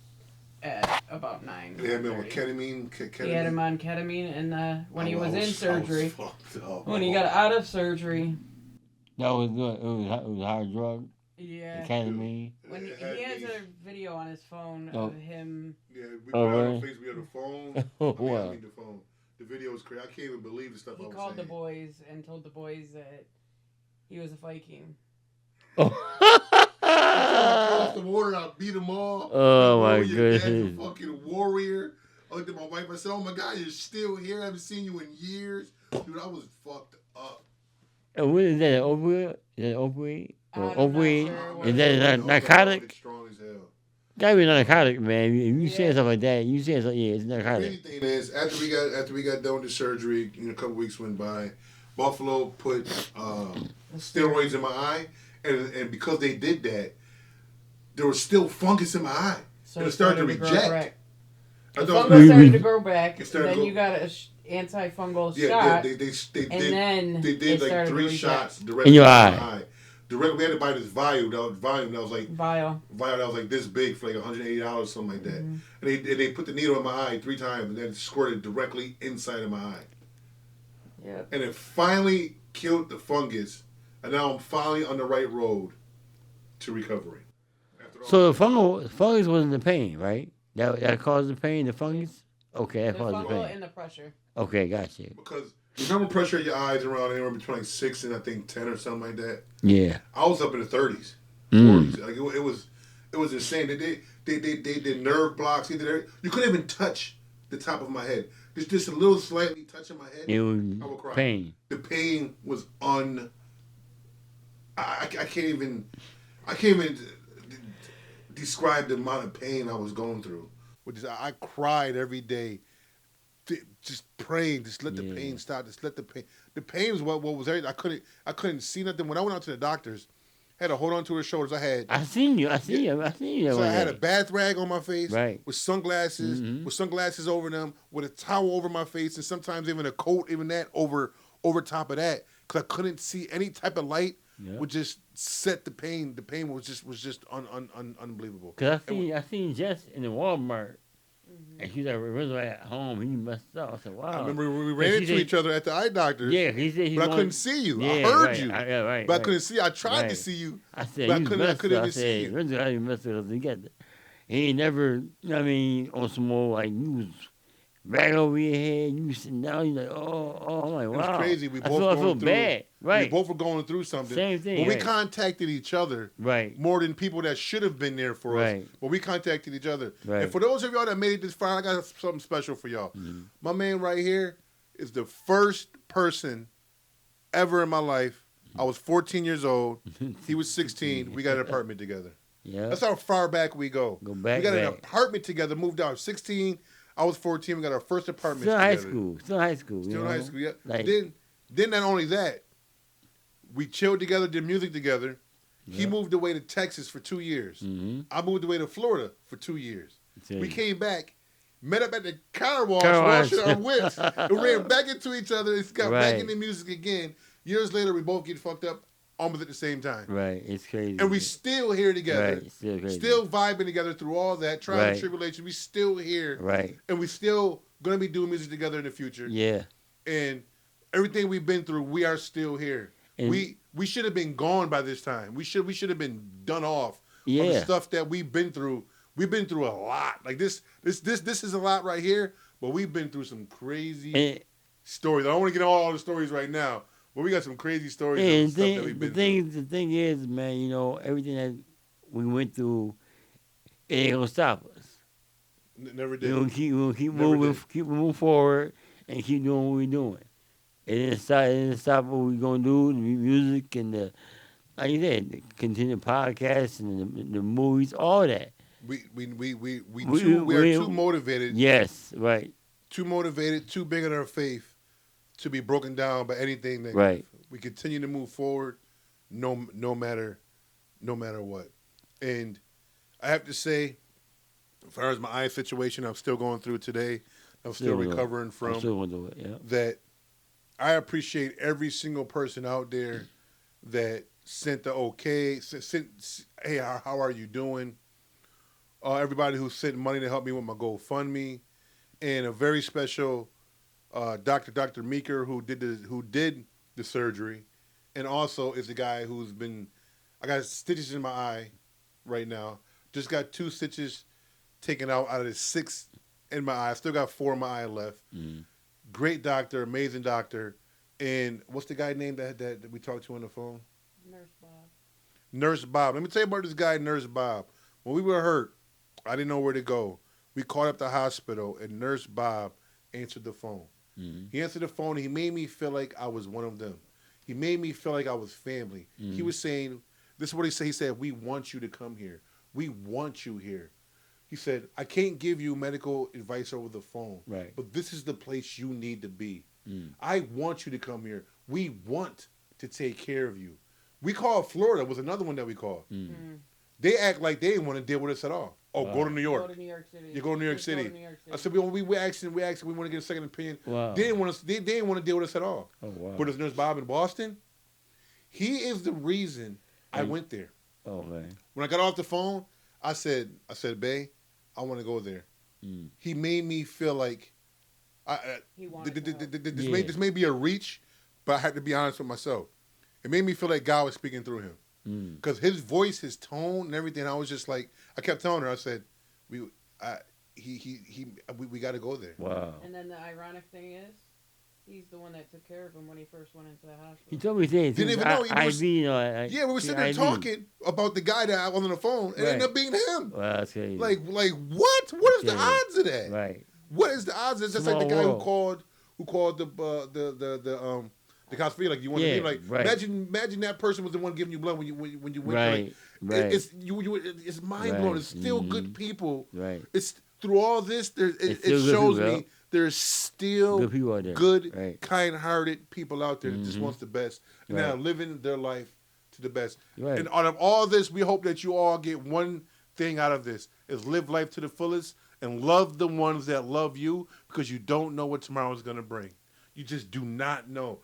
at about 9. They had me on ketamine. He had him on ketamine, and when he was in surgery, when he got got out of surgery. That was good. It was a hard drug. Yeah. Ketamine. When he has a video on his phone of him. Yeah, we put it on Facebook. We had a phone. Wow. I mean, the phone. The video was crazy. I can't even believe the stuff I was saying. He called the boys and told the boys that he was a Viking. Across the water, I beat them all. Oh my goodness. Dad's a fucking warrior. I looked at my wife. I said, "Oh my God, you're still here. I haven't seen you in years, dude. I was fucked up." And what is that? An opioid? Is that an opioid? Or opioid? Sure. Is that a narcotic? It's strong as hell. Gotta be narcotic, man. If you say something like that, you say something. Yeah, it's narcotic. The thing is, after we got done with the surgery, a couple weeks went by. Buffalo put steroids in my eye, and because they did that, there was still fungus in my eye. So and it started to reject. The fungus started to grow back, and then you got an antifungal shot. They did it like started 3 shots directly in your my eye. directly. We had to buy this volume that was like vial that was like this big for like $180, something like that. Mm-hmm. And they put the needle in my eye 3 times and then squirted directly inside of my eye. Yep. And it finally killed the fungus, and now I'm finally on the right road to recovery. So the fungus wasn't the pain, right? That caused the pain, the fungus? Okay, that The caused the fungal pain. and the pressure. Okay, gotcha. Because the normal pressure of your eyes around anywhere between like 6 and I think 10 or something like that. Yeah. I was up in the 30s, 40s. Mm. Like it was insane. They did nerve blocks. They did you couldn't even touch the top of my head. Just a little slightly touching my head. It was I would cry. pain. The pain was I can't even describe the amount of pain I was going through. I cried every day, just praying, just let the pain stop, just let the pain. The pain was what was everything. I couldn't see nothing. When I went out to the doctors, I had to hold on to her shoulders. I seen you. So I had a bath rag on my face, right, with sunglasses, over them, with a towel over my face, and sometimes even a coat, even that over top of that, because I couldn't see any type of light. Yep. Would just set the pain. The pain was just unbelievable. Cause I seen Jess in the Walmart, and she's like, "Rizzo at home, he messed up." I said, "Wow." I remember we ran into each other at the eye doctor's. Yeah, he said but I couldn't see you. Yeah, I heard right. you, Right, but I couldn't see. I tried to see you. I said, but I couldn't even see you. Rizzo, how you messed up? He ain't never, you know what I mean, on some more like you was right over your head. You sitting down. You like, oh, I'm like, wow. It was crazy. We both I feel bad. Right. We both were going through something. Same thing. But right. we contacted each other. Right. More than people that should have been there for us. But we contacted each other. Right. And for those of y'all that made it this far, I got something special for y'all. Mm-hmm. My man right here is the first person ever in my life. I was 14 years old. He was 16. We got an apartment together. Yeah. That's how far back we go. Go back. We got an apartment together. Moved out 16. I was 14. We got our first apartment Still together. Still high school. Still in high school, yeah. Like, then not only that, we chilled together, did music together. Yeah. He moved away to Texas for 2 years. Mm-hmm. I moved away to Florida for 2 years. We came back, met up at the car wash, washing our whips, and ran back into each other and got back into music again. Years later, we both get fucked up almost at the same time. Right, it's crazy. And we still here together. Right, still crazy. Still vibing together through all that, trial and tribulation. We still here. Right. And we still going to be doing music together in the future. Yeah. And everything we've been through, we are still here. And we should have been gone by this time. We should have been done off of the stuff that we've been through. We've been through a lot. Like this is a lot right here, but we've been through some crazy stories. I don't want to get all the stories right now, but we got some crazy stories of stuff that we've been through. The thing is, man, you know, everything that we went through, it ain't gonna stop us. Never did. We're gonna keep moving forward and keep doing what we're doing. It didn't stop what we're gonna do, the music and like you said, continue the podcasts and the movies, all that. We are too motivated. Yes, right. Too motivated, too big in our faith to be broken down by anything negative. We continue to move forward, no matter what. And I have to say, as far as my eye situation, I'm still going through today. I'm still recovering from. I'm still going through it. Yeah. That I appreciate every single person out there that sent the okay, sent hey, how are you doing? Everybody who sent money to help me with my GoFundMe, and a very special Dr. Meeker who did the surgery, and also is the guy who's been. I got stitches in my eye right now. Just got 2 stitches taken out of the 6 in my eye. I still got 4 in my eye left. Mm. Great doctor, amazing doctor. And what's the guy name that we talked to on the phone? Nurse Bob. Let me tell you about this guy, Nurse Bob. When we were hurt, I didn't know where to go. We called up the hospital, and Nurse Bob answered the phone. Mm-hmm. He answered the phone, and he made me feel like I was one of them. He made me feel like I was family. Mm-hmm. He was saying, this is what he said. He said, we want you to come here. We want you here. He said, I can't give you medical advice over the phone, but this is the place you need to be. Mm. I want you to come here. We want to take care of you. We called Florida, was another one that we called. Mm. Mm. They act like they didn't want to deal with us at all. Oh, go to New York. Go to New York City. You go to New York City. I said, we asked, we want to get a second opinion. Wow. They didn't want to deal with us at all. Oh, wow. But this Nurse Bob in Boston, he is the reason I went there. Oh man. When I got off the phone, I said, Bae, I want to go there. He made me feel like He wanted to help. this may be a reach, but I had to be honest with myself. It made me feel like God was speaking through him. Because his voice, his tone, and everything, I was just like, I kept telling her, I said, we got to go there. Wow. And then the ironic thing is, he's the one that took care of him when he first went into the hospital. He told me things. Didn't even know. Yeah, we were sitting there talking about the guy that I was on the phone, and it ended up being him. Wow, that's crazy. Like what? What is the odds of that? Right. What is the odds? It's just like the guy who called the hospital. Like, you want to be like, imagine that person was the one giving you blood when you went. Right. It's mind blowing. It's still good people. Right. It's through all this. It shows me there's still good people out there. Good, kind-hearted people out there that just wants the best and now living their life to the best. Right. And out of all this, we hope that you all get one thing out of this: is live life to the fullest and love the ones that love you, because you don't know what tomorrow is going to bring. You just do not know.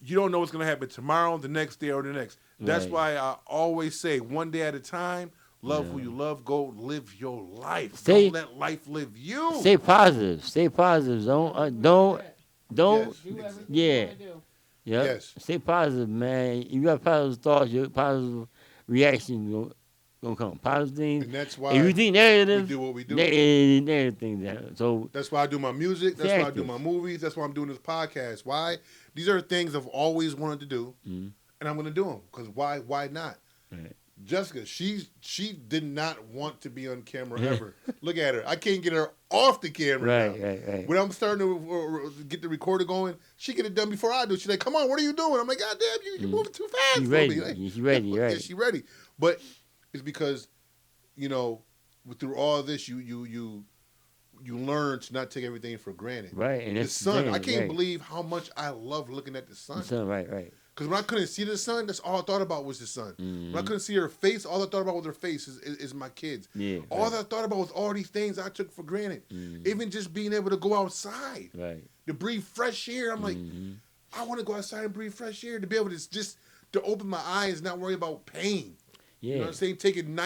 You don't know what's going to happen tomorrow, the next day, or the next. That's why I always say, one day at a time, love who you love, go live your life. Don't let life live you. Stay positive. Stay positive. Don't. Yeah. Yes. Stay positive, man. You got positive thoughts, your positive reaction gonna come. Positive things. And that's why if you think negative, we do what we do. Negative things down. So that's why I do my music. That's why I do my movies. That's why I'm doing this podcast. Why? These are things I've always wanted to do, and I'm going to do them. Because why not? Right. Jessica, she did not want to be on camera ever. Look at her. I can't get her off the camera now. Right. When I'm starting to get the recorder going, she get it done before I do. She's like, come on, what are you doing? I'm like, God damn, you're moving too fast. She's ready. Like, she's ready, right. Yeah, she's ready. But it's because, through all this, you learn to not take everything for granted. Right. And the sun, I can't believe how much I love looking at the sun. The sun, right. Because when I couldn't see the sun, that's all I thought about was the sun. When I couldn't see her face, all I thought about was her face is my kids. Yeah. All I thought about was all these things I took for granted. Even just being able to go outside. Right. To breathe fresh air. I'm like, I want to go outside and breathe fresh air. To be able to just to open my eyes, not worry about pain. Yeah. You know what I'm saying? Taking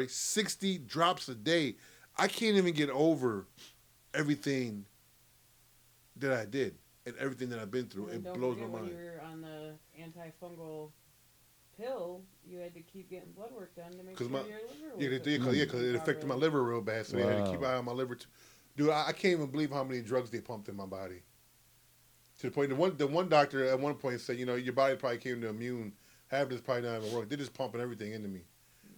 60 drops a day. I can't even get over everything that I did and everything that I've been through. And it blows my when mind. you were on the antifungal pill, you had to keep getting blood work done to make sure your liver was because it affected my liver real bad, so they had to keep an eye on my liver too. Dude, I can't even believe how many drugs they pumped in my body. To the point, the one doctor at one point said, your body probably came to immune. Half this probably not even work. They're just pumping everything into me.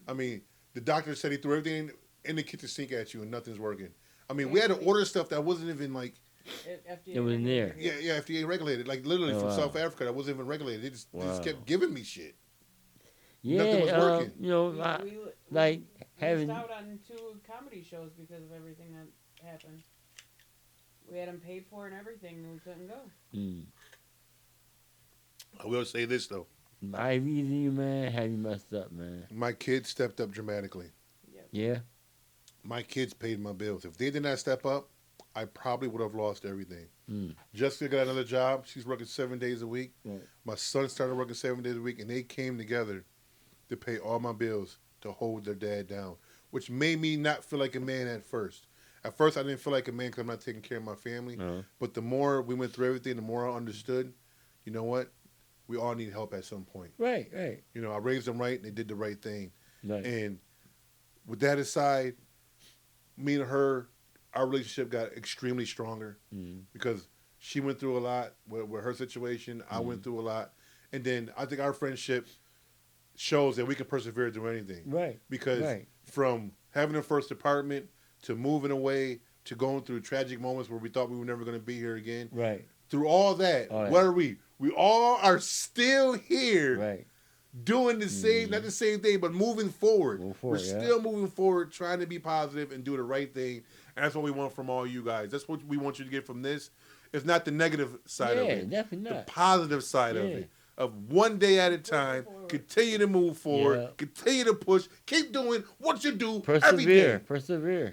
I mean, the doctor said he threw everything in the kitchen sink at you and nothing's working. I mean, we had to order stuff that wasn't even like... It was in there. Yeah, FDA regulated. Like, literally from South Africa, that wasn't even regulated. They just kept giving me shit. Yeah, nothing was working. We missed out on 2 comedy shows because of everything that happened. We had them paid for and everything, and we couldn't go. I will say this, though. I've easy you, man. Have you messed up, man? My kids stepped up dramatically. Yep. Yeah? My kids paid my bills. If they did not step up, I probably would have lost everything. Jessica got another job. She's working 7 days a week. Right. My son started working 7 days a week, and they came together to pay all my bills to hold their dad down, which made me not feel like a man at first. At first, I didn't feel like a man because I'm not taking care of my family. But the more we went through everything, the more I understood, you know what? We all need help at some point. Right. I raised them right, and they did the right thing. Right. And with that aside, me and her, our relationship got extremely stronger because she went through a lot with her situation. I went through a lot. And then I think our friendship shows that we can persevere through anything. Right. Because from having a first apartment to moving away to going through tragic moments where we thought we were never going to be here again. Right. Through all that, what are we? We all are still here. Right. Doing the same, not the same thing, but moving forward. We're yeah. still moving forward, trying to be positive and do the right thing. And that's what we want from all you guys. That's what we want you to get from this. It's not the negative side of it. Definitely not. The positive side of it. Of one day at a time, continue to move forward, continue to push, keep doing what you do every day. Persevere.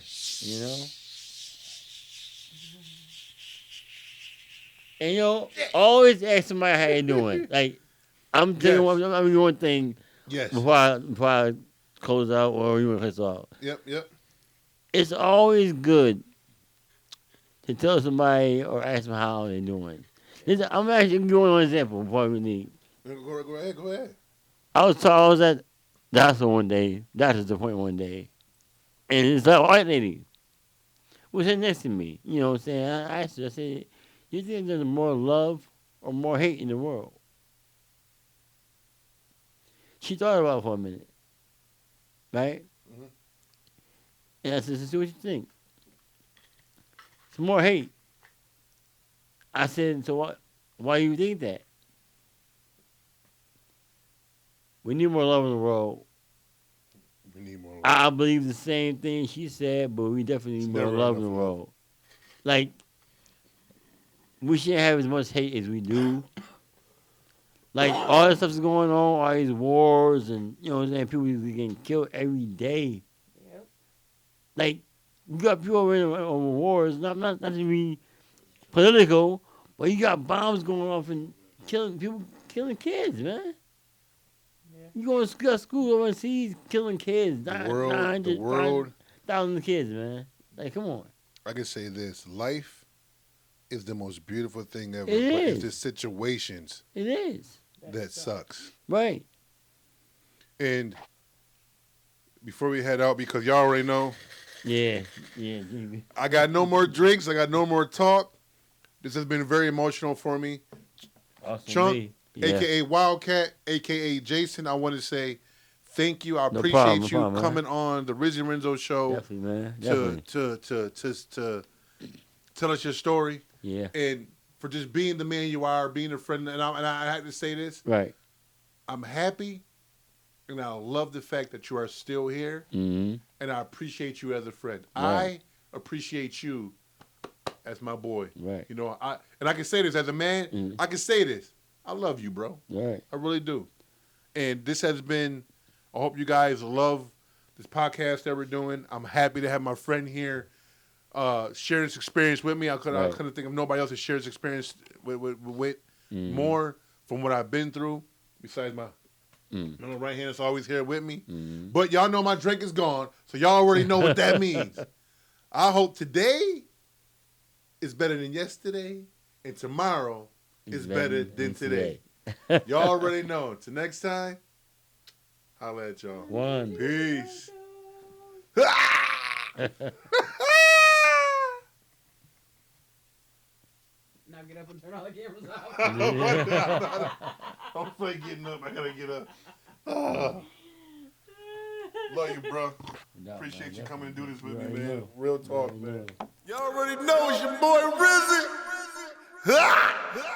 And always ask somebody how you doing. Like, I'm telling Yes. you one thing Yes. before I close out or you want to close off. Yep. It's always good to tell somebody or ask them how they're doing. I'm actually giving one example before we leave. Go ahead. I was at the hospital one day, doctor's appointment one day, and it's a white lady was sitting next to me. You know what I'm saying? I asked her, I said, you think there's more love or more hate in the world? She thought about it for a minute, right? Mm-hmm. And I said, so what you think? It's more hate. I said, so why do you think that? We need more love in the world. We need more love. I believe the same thing she said, but we definitely need more love in the world. Like, we shouldn't have as much hate as we do. Like, all this stuff's going on, all these wars, and, you know what I'm saying, people getting killed every day. Yep. Like, you got people over wars, not to be political, but you got bombs going off and killing kids, man. Yeah. You going to school overseas, killing kids, The world, 5,000 kids, man. Like, come on. I can say this: life is the most beautiful thing ever. It but is. it's the situations It is. that sucks. Right. And before we head out, because y'all already know, Yeah. I got no more drinks. I got no more talk. This has been very emotional for me. Awesome. Chunk, Yeah. a.k.a. Wildcat, a.k.a. Jason, I want to say thank you. I No appreciate problem, you coming on the Rizzy Renzo Show Definitely, man. Definitely. to tell us your story. Yeah. And for just being the man you are, being a friend. And I have to say this. Right. I'm happy, and I love the fact that you are still here, Mm-hmm. and I appreciate you as a friend. Right. I appreciate you as my boy. Right. You know, I can say this as a man. Mm-hmm. I can say this. I love you, bro. Right. I really do. And this has been, I hope you guys love this podcast that we're doing. I'm happy to have my friend here share this experience with me. I couldn't think of nobody else to share this experience with more from what I've been through, besides my right hand is always here with me. Mm-hmm. But y'all know my drink is gone, so y'all already know what that means. I hope today is better than yesterday, and tomorrow is better than today. Y'all already know. Till next time, holla at y'all. One. Peace. Now get up and turn all the cameras off. I'm afraid getting up. I gotta get up. Love you, bro. Appreciate you coming and do this with me, man. Real talk, man. Y'all already know it's your boy Rizzy.